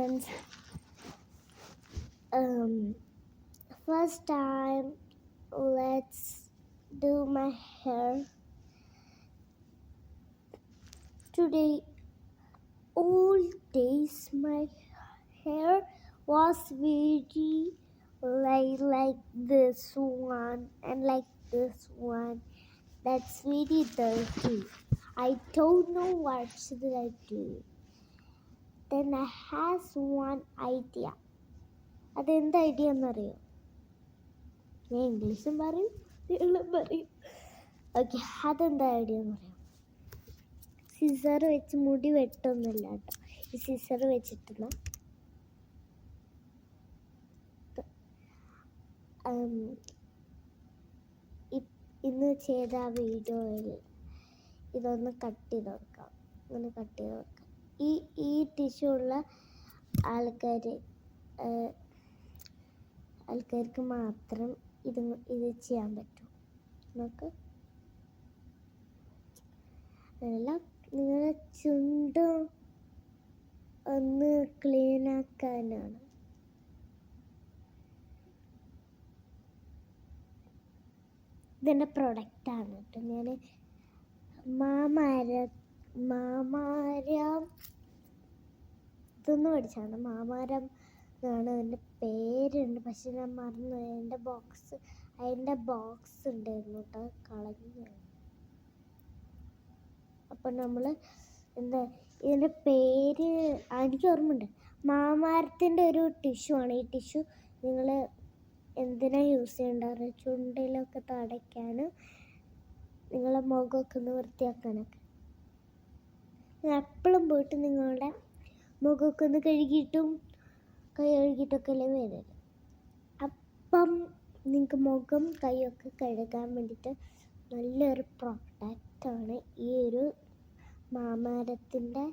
friends. First time, let's do my hair. Today, all days my hair was very like this one and like this one. That's very dirty. I don't know what should I do. Then I has one idea. അതെന്ത് idea എന്നറിയോ? ഞാൻ ഇംഗ്ലീഷും പറയും നീളം പറയും. Okay, അതെന്താ idea എന്നറിയാം. Scissor വെച്ച് മുടി വെട്ടൊന്നുമില്ല കേട്ടോ. ഈ സിസർ വെച്ചിട്ടുള്ള ഇന്ന് ചെയ്ത ആ വീഡിയോയിൽ ഇതൊന്ന് കട്ട് ചെയ്ത് വെക്കാം. ഇങ്ങനെ കട്ട് ചെയ്ത് വെക്കാം. ഈ ടിഷ്യൂ ഉള്ള ആൾക്കാർക്ക് മാത്രം ഇത് ചെയ്യാൻ പറ്റും. നമുക്ക് അതല്ല, നിങ്ങളുടെ ചുണ്ട് ഒന്ന് ക്ലീൻ ആക്കാനാണ്. ഇതെൻ്റെ പ്രൊഡക്റ്റാണ് കേട്ടോ. ഞാൻ മാമാരം ഇതൊന്നും പഠിച്ചാണ്. മാമാരം എന്നാണ് അതിൻ്റെ പേരുണ്ട്, പക്ഷെ ഞാൻ മറന്നു. അതിൻ്റെ ബോക്സ് ഉണ്ടായിരുന്നു കേട്ടോ, കളഞ്ഞു. അപ്പം നമ്മൾ ഇതിൻ്റെ പേര് എനിക്ക് ഓർമ്മയുണ്ട്. മാമാരത്തിൻ്റെ ഒരു ടിഷ്യൂ ആണ്. ഈ ടിഷ്യൂ നിങ്ങൾ എന്തിനാണ് യൂസ് ചെയ്യേണ്ടത്? ചുണ്ടിലൊക്കെ തുടയ്ക്കാനും നിങ്ങളെ മുഖമൊക്കെ ഒന്ന് വൃത്തിയാക്കാനൊക്കെ. എപ്പോഴും പോയിട്ട് നിങ്ങളുടെ മുഖമൊക്കെ ഒന്ന് കഴുകിയിട്ടും കൈ കഴുകിയിട്ടൊക്കെ അല്ലേ വരുന്നത്. അപ്പം നിങ്ങൾക്ക് മുഖം കൈയൊക്കെ കഴുകാൻ വേണ്ടിയിട്ട് നല്ലൊരു പ്രൊഡക്റ്റാണ് ഈ ഒരു മാമാരത്തിൻ്റെ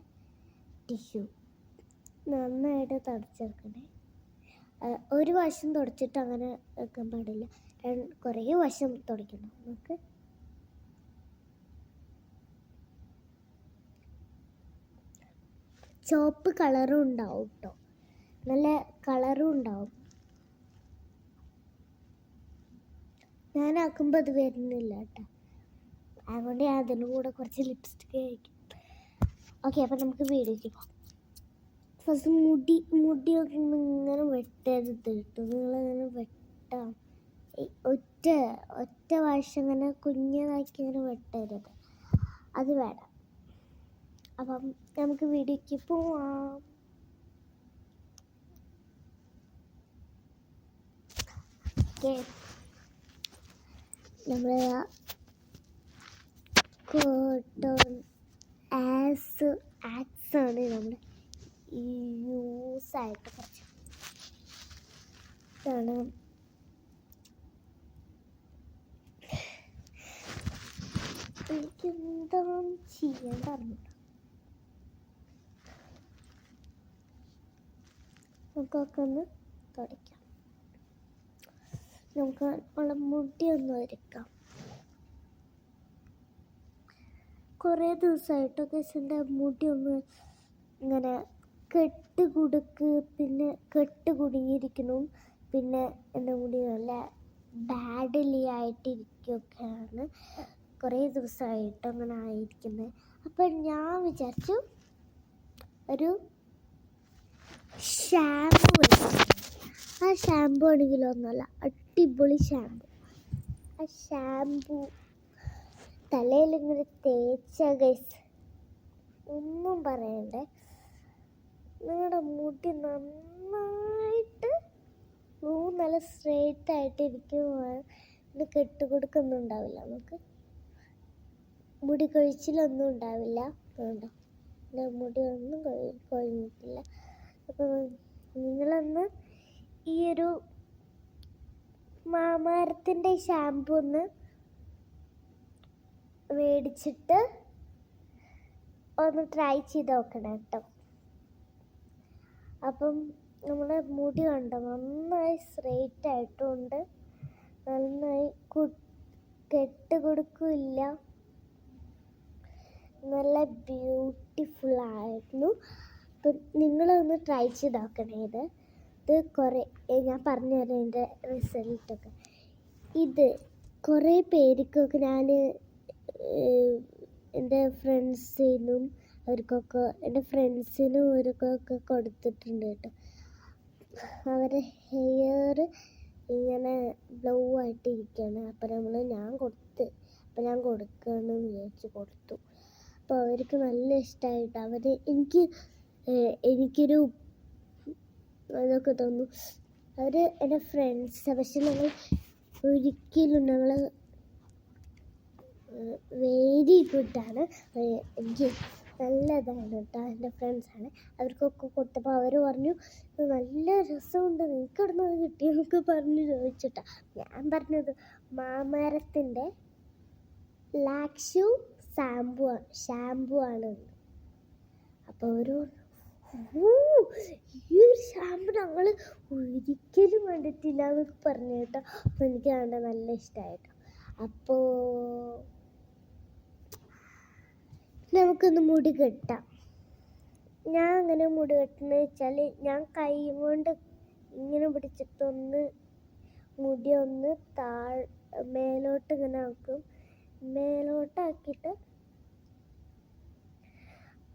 ടിഷ്യൂ. നന്നായിട്ട് തുടച്ചെടുക്കണേ. ഒരു വശം തുടച്ചിട്ട് അങ്ങനെ വെക്കാൻ പാടില്ല, കുറേ വശം തുടയ്ക്കണം. നമുക്ക് ചുവപ്പ് കളറും ഉണ്ടാവും കേട്ടോ, നല്ല കളറും ഉണ്ടാവും. ഞാനാക്കുമ്പോൾ അത് വരുന്നില്ല കേട്ടോ, അതുകൊണ്ട് ഞാൻ അതിൻ്റെ കൂടെ കുറച്ച് ലിപ്സ്റ്റിക്ക് കഴിക്കും. ഓക്കെ, അപ്പം നമുക്ക് വീഡിയോയ്ക്ക് പോകാം. ഫസ്റ്റ് മുടിയൊക്കെ ഇങ്ങനെ വെട്ടരുത് കേട്ടോ. നിങ്ങളിങ്ങനെ വെട്ടാം, ഒറ്റ വശം ഇങ്ങനെ കുഞ്ഞതാക്കി ഇങ്ങനെ വെട്ടരുത്, അത് വേണം. അപ്പം നമുക്ക് വീഡിയോയ്ക്ക് പോവാം. ഓക്കെ, നമ്മൾ കോട്ടൺ ആക്സാണ് നമ്മൾ യൂസായിട്ട് കുറച്ച് ഇതാണ്. എനിക്കെന്താ ചെയ്യാൻ പറഞ്ഞിട്ട് നമുക്കൊക്കെ ഒന്ന് തുടയ്ക്കാം. നമുക്ക് ഉള്ള മുടി ഒന്ന് ഒരുക്കാം. കുറേ ദിവസമായിട്ടൊക്കെ എൻ്റെ മുടി ഒന്ന് ഇങ്ങനെ കെട്ട് കുടുങ്ങിയിരിക്കുന്നു. പിന്നെ എൻ്റെ മുടി നല്ല ബാഡ്ലി ആയിട്ടിരിക്കുകയൊക്കെയാണ് കുറേ ദിവസമായിട്ട് അങ്ങനെ ആയിരിക്കുന്നത്. അപ്പം ഞാൻ വിചാരിച്ചു ഒരു ഷാമ്പു എടുക്കാം. ആ ഷാമ്പു ആണെങ്കിലൊന്നുമല്ല, അടിപൊളി ഷാമ്പു. ആ ഷാമ്പു തലയിലിങ്ങനെ തേച്ച ഗൈസ്, ഒന്നും പറയണ്ടേ, നിങ്ങളുടെ മുടി നന്നായിട്ട് നല്ല സ്ട്രെയിറ്റ് ആയിട്ട് ഇരിക്കും. കെട്ടുകൊടുക്കൊന്നും ഉണ്ടാവില്ല, നമുക്ക് മുടി കൊഴിച്ചിലൊന്നും ഉണ്ടാവില്ല. വേണ്ട, എൻ്റെ മുടി ഒന്നും കൊഴിഞ്ഞിട്ടില്ല. അപ്പം നിങ്ങളൊന്ന് ഈ ഒരു മാമാരത്തിൻ്റെ ഷാമ്പു ഒന്ന് മേടിച്ചിട്ട് ഒന്ന് ട്രൈ ചെയ്ത് നോക്കണം കേട്ടോ. അപ്പം നമ്മുടെ മുടി കണ്ടോ, നന്നായി സ്ട്രെയിറ്റ് ആയിട്ടുണ്ട്, നന്നായി കെട്ടുകൊടുക്കില്ല, നല്ല ബ്യൂട്ടിഫുൾ ആയിരുന്നു. അപ്പം നിങ്ങളൊന്ന് ട്രൈ ചെയ്ത് നോക്കണേ. ഇത് കുറേ ഞാൻ പറഞ്ഞു തരാം എൻ്റെ റിസൾട്ടൊക്കെ. ഇത് കുറേ പേർക്കൊക്കെ ഞാൻ എൻ്റെ ഫ്രണ്ട്സിനും എൻ്റെ ഫ്രണ്ട്സിനും അവർക്കൊക്കെ കൊടുത്തിട്ടുണ്ട് കേട്ടോ. അവരുടെ ഹെയർ ഇങ്ങനെ ബ്ലൂ ആയിട്ട് ഇരിക്കുകയാണ്. അപ്പം ഞാൻ കൊടുക്കുകയെന്ന് വിചാരിച്ച് കൊടുത്തു. അപ്പോൾ അവർക്ക് നല്ല ഇഷ്ടമായിട്ട് എനിക്കൊരു അതൊക്കെ തോന്നുന്നു. അവർ എൻ്റെ ഫ്രണ്ട്സ്. പക്ഷെ ഞങ്ങൾ വെരി ഗുഡാണ്. എനിക്ക് നല്ലതാണ് കേട്ടോ. എൻ്റെ ഫ്രണ്ട്സാണ്. അവർക്കൊക്കെ കൊടുത്തപ്പോൾ അവർ പറഞ്ഞു നല്ല രസമുണ്ട്, നിങ്ങൾക്ക് എവിടെ നിന്ന് കിട്ടിയെന്നൊക്കെ ചോദിച്ചിട്ടാ. ഞാൻ പറഞ്ഞത് മാമരത്തിൻ്റെ ലാക്ഷ്യൂ ഷാമ്പു ആണ്. അപ്പോൾ ഈ ഒരു ഷാമ്പു ഞങ്ങൾ ഒരിക്കലും കണ്ടിട്ടില്ല എന്നൊക്കെ പറഞ്ഞു കേട്ടോ. അപ്പോൾ എനിക്ക് നല്ല ഇഷ്ടമായിട്ടോ. അപ്പോൾ നമുക്കൊന്ന് മുടി കെട്ടാം. ഞാൻ അങ്ങനെ മുടി കെട്ടുന്നത് വെച്ചാൽ ഞാൻ കൈ കൊണ്ട് ഇങ്ങനെ പിടിച്ചിട്ടൊന്ന് മുടി ഒന്ന് മേലോട്ട് ഇങ്ങനെ ആക്കും. മേലോട്ടാക്കിയിട്ട്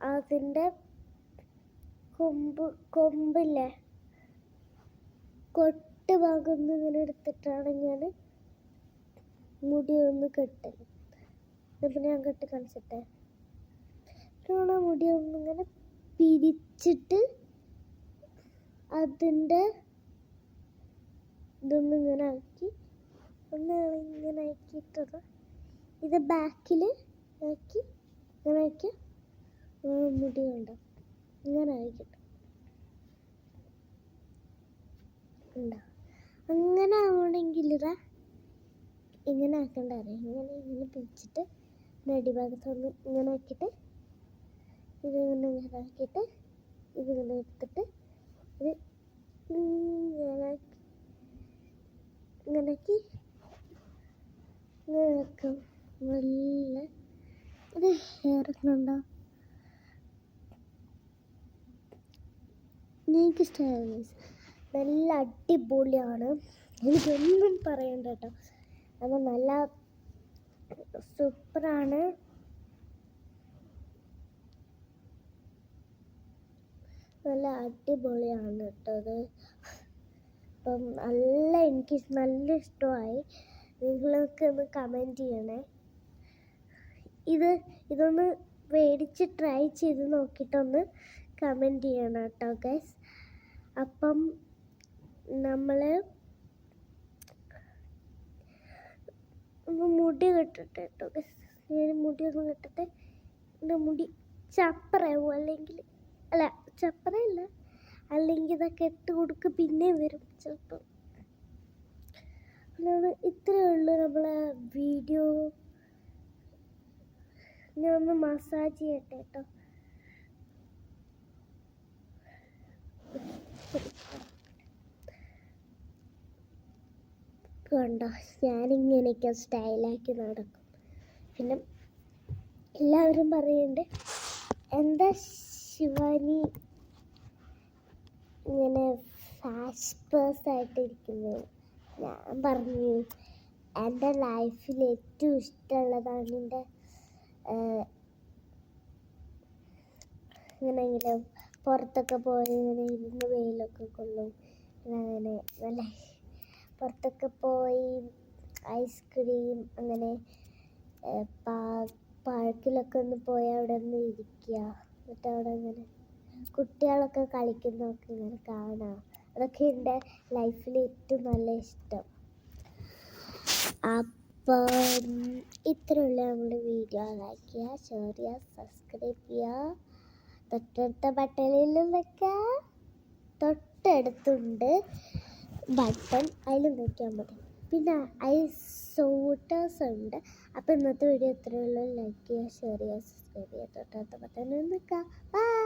അതിൻ്റെ കൊമ്പില്ലേ കൊട്ട് ഭാഗം ഒന്ന് ഇങ്ങനെ എടുത്തിട്ടാണ് ഞാൻ മുടി ഒന്ന് കെട്ടല്. ഇപ്പം ഞാൻ കെട്ടി കാണിച്ചിട്ടേ. മുടി ഒന്നിങ്ങനെ പിരിച്ചിട്ട് അതിൻ്റെ ഇതൊന്നിങ്ങനെ ആക്കി ഇങ്ങനെ ആക്കിയിട്ടത് ഇത് ബാക്കിൽ ആക്കി ഇങ്ങനെ ആക്കി മുടി കണ്ടോ ഇങ്ങനെ ആക്കിയിട്ട് ഉണ്ടോ. അങ്ങനെ ആവണമെങ്കിൽ ഇങ്ങനെ ആക്കേണ്ട അറിയാം. ഇങ്ങനെ പിടിച്ചിട്ട് അടിഭാഗത്തൊന്ന് ഇങ്ങനെ ആക്കിയിട്ട് ഇതിങ്ങനെ ആക്കിയിട്ട് ഇതിങ്ങനെ എടുത്തിട്ട് ഇത് ഇങ്ങനെയാക്കി ഇങ്ങനെ വെക്കും. നല്ല ഇത് ഹെയറൊക്കെ ഉണ്ടോ, എനിക്കിഷ്ടമായി. നല്ല അടിപൊളിയാണ്, എനിക്കൊന്നും പറയണ്ട കേട്ടോ. അപ്പോൾ നല്ല സൂപ്പറാണ്. നല്ല അടിപൊളിയാണ് കേട്ടോ അത്. അപ്പം എനിക്ക് നല്ല ഇഷ്ടമായി. നിങ്ങളൊക്കെ ഒന്ന് കമൻറ്റ് ചെയ്യണേ. ഇതൊന്ന് മേടിച്ച് ട്രൈ ചെയ്ത് നോക്കിയിട്ടൊന്ന് കമൻറ്റ് ചെയ്യണം കേട്ടോ ഗൈസ്. അപ്പം നമ്മൾ മുടി കെട്ടട്ടെ കേട്ടോ ഗൈസ്. ഞാൻ മുടിയൊന്നും കെട്ടട്ടെ. എൻ്റെ മുടി ചപ്പറാവും, ചപ്പറയില്ല, അല്ലെങ്കിൽ ഇതൊക്കെ ഇട്ട് കൊടുക്കുക പിന്നെ വരും ചിലപ്പോൾ. ഇത്രയേ ഉള്ളൂ നമ്മളെ വീഡിയോ. ഞാൻ ഒന്ന് മസാജ് ചെയ്യട്ടെ കേട്ടോ. കണ്ടോ, ഞാനിങ്ങനെയൊക്കെ സ്റ്റൈലാക്കി നടക്കും. പിന്നെ എല്ലാവരും പറയുന്നുണ്ട് എന്താ ശിവാനി ഇങ്ങനെ ഫാസ്റ്റ് ഞാൻ പറഞ്ഞു എൻ്റെ ലൈഫിൽ ഏറ്റവും ഇഷ്ടമുള്ളതാണ് എൻ്റെ ഇങ്ങനെ പുറത്തൊക്കെ പോയി ഇങ്ങനെ ഇരുന്ന് വെയിലൊക്കെ കൊള്ളും. അങ്ങനെ നല്ല പുറത്തൊക്കെ പോയി ഐസ്ക്രീം അങ്ങനെ പാർക്കിലൊക്കെ ഒന്ന് പോയി അവിടെ ഒന്ന് ഇരിക്കുക. എന്നിട്ട് അവിടെ ഇങ്ങനെ കുട്ടികളൊക്കെ കളിക്കുന്നതൊക്കെ ഇങ്ങനെ കാണാം. അതൊക്കെ എൻ്റെ ലൈഫിൽ ഏറ്റവും നല്ല ഇഷ്ടം. അപ്പം ഇത്രയുള്ള നമ്മുടെ വീഡിയോ. ലൈക്ക് ചെയ്യുക, ഷെയർ ചെയ്യുക, സബ്സ്ക്രൈബ് ചെയ്യുക. തൊട്ടടുത്ത ബട്ടണിൽ നിന്നൊക്കെ തൊട്ടടുത്തുണ്ട് ബട്ടൺ, അതിൽ നോക്കിയാൽ മതി. പിന്നെ സോട്ടേഴ്സ് ഉണ്ട്. അപ്പോൾ ഇന്നത്തെ വീഡിയോ ഇത്രയുള്ളൂ. ലൈക്ക് ചെയ്യുക, ഷെയർ ചെയ്യുക, സബ്സ്ക്രൈബ് ചെയ്യുക. തൊട്ടടുത്ത ബട്ടണിൽ നിൽക്കുക. ബൈ.